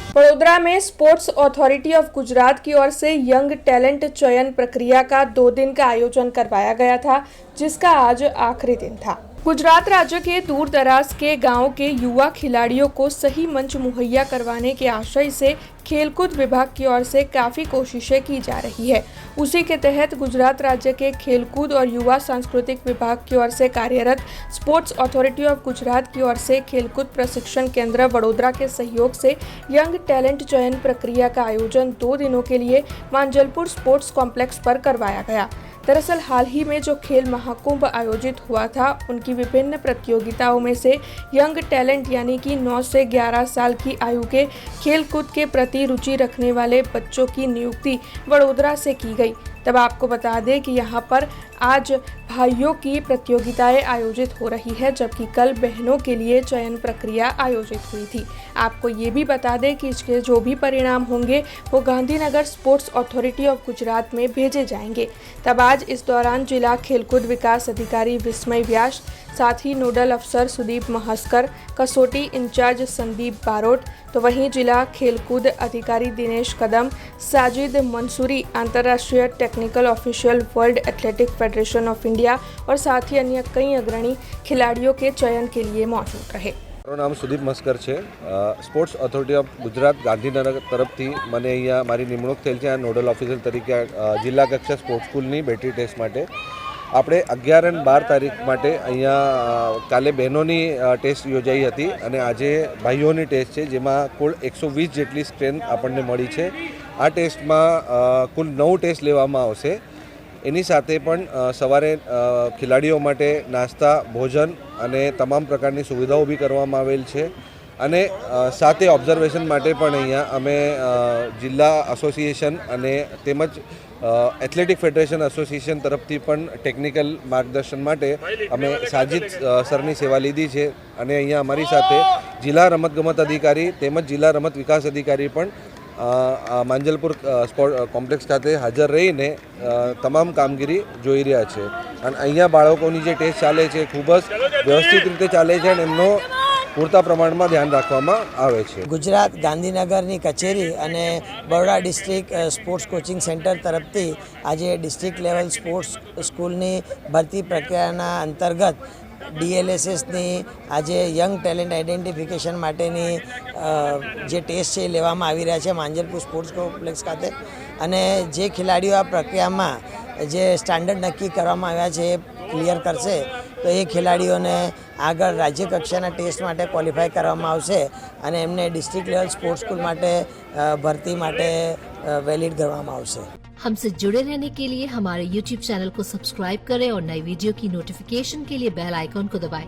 वडोदरा में sports authority of Gujarat की ओर से यंग टैलेंट चयन प्रक्रिया का 2 दिन का आयोजन करवाया गया था, जिसका आज आखिरी दिन था। गुजरात राज्य के दूर दराज के गांव के युवा खिलाड़ियों को सही मंच मुहैया करवाने के आशय से खेलकूद विभाग की ओर से काफ़ी कोशिशें की जा रही है। उसी के तहत गुजरात राज्य के खेलकूद और युवा सांस्कृतिक विभाग की ओर से कार्यरत स्पोर्ट्स अथॉरिटी ऑफ गुजरात की ओर से खेलकूद प्रशिक्षण केंद्र वडोदरा के सहयोग से यंग टैलेंट चयन प्रक्रिया का आयोजन 2 दिनों के लिए मांजलपुर स्पोर्ट्स कॉम्प्लेक्स पर करवाया गया। दरअसल हाल ही में जो खेल महाकुंभ आयोजित हुआ था, उनकी विभिन्न प्रतियोगिताओं में से यंग टैलेंट यानी कि 9 से 11 साल की आयु के खेलकूद के प्रति रुचि रखने वाले बच्चों की नियुक्ति वडोदरा से की गई। तब आपको बता दें कि यहाँ पर आज भाइयों की प्रतियोगिताएं आयोजित हो रही है, जबकि कल बहनों के लिए चयन प्रक्रिया आयोजित हुई थी। आपको ये भी बता दें कि इसके जो भी परिणाम होंगे वो Gandhinagar sports authority of Gujarat में भेजे जाएंगे। तब आज इस दौरान जिला खेलकूद विकास अधिकारी विस्मय व्यास, साथ ही नोडल अफसर सुदीप महस्कर, कसोटी इंचार्ज संदीप बारोट, तो वहीं जिला खेलकूद अधिकारी दिनेश कदम, साजिद मंसूरी, अंतर्राष्ट्रीय technical official world athletic federation of India और साथ ही अन्य कई अग्रणी खिलाड़ियों के चयन के लिए मौजूद रहे। મારું નામ સુદીપ મસ્કર છે। Sports authority of Gujarat Gandhinagar તરફથી મને અહીંયા મારી નિમણૂક થયેલ છે નોડલ ઓફિસર તરીકે જિલ્લા કક્ષા સ્પોર્ટ્સ સ્કૂલની બેટરી ટેસ્ટ માટે। આપણે 11 અને 12 તારીખ માટે અહીંયા કાલે બહેનોની ટેસ્ટ યોજાઈ હતી અને આજે ભાઈઓની ટેસ્ટ છે, જેમાં કુલ 120 જેટલી સ્ટ્રેન્થ આપણને મળી છે। આ ટેસ્ટમાં કુલ 9 ટેસ્ટ લેવામાં આવશે। એની સાથે પણ સવારે ખેલાડીઓ માટે નાસ્તા, ભોજન અને તમામ પ્રકારની સુવિધાઓ ઊભી કરવામાં આવેલ છે અને સાથે ઓબ્ઝર્વેશન માટે પણ અહીંયા અમે જિલ્લા એસોસિએશન અને તેમજ એથ્લેટિક ફેડરેશન એસોસિએશન તરફથી પણ ટેકનિકલ માર્ગદર્શન માટે અમે સાજિદ સરની સેવા લીધી છે અને અહીંયા અમારી સાથે જિલ્લા રમતગમત અધિકારી તેમજ જિલ્લા રમત વિકાસ અધિકારી પણ માંજલપુર સ્પોર્ટ કોમ્પ્લેક્સ ખાતે હાજર રહીને તમામ કામગીરી જોઈ રહ્યા છે અને અહીંયા બાળકોની જે ટેસ્ટ ચાલે છે ખૂબ જ વ્યવસ્થિત રીતે ચાલે છે અને એમનો પૂરતા પ્રમાણમાં ધ્યાન રાખવામાં આવે છે। ગુજરાત ગાંધીનગરની કચેરી અને Baroda district sports coaching centre તરફથી આજે ડિસ્ટ્રિક્ટ લેવલ સ્પોર્ટ્સ સ્કૂલની ભરતી પ્રક્રિયાના અંતર્ગત DLSSની આજે યંગ ટેલેન્ટ આઇડેન્ટિફિકેશન માટેની જે ટેસ્ટ છે એ લેવામાં આવી રહ્યા છે માંજલપુર સ્પોર્ટ્સ કોમ્પ્લેક્સ ખાતે અને જે ખેલાડીઓ આ પ્રક્રિયામાં જે સ્ટાન્ડર્ડ નક્કી કરવામાં આવ્યા છે એ ક્લિયર કરશે તો એ ખેલાડીઓને આગળ રાજ્ય કક્ષાના ટેસ્ટ માટે ક્વોલિફાય કરવામાં આવશે અને એમને ડિસ્ટ્રિક્ટ લેવલ સ્પોર્ટ્સ સ્કૂલ માટે ભરતી માટે વેલિડ કરવામાં આવશે। हमसे जुड़े रहने के लिए हमारे YouTube चैनल को सब्सक्राइब करें और नई वीडियो की नोटिफिकेशन के लिए बेल आइकॉन को दबाएं।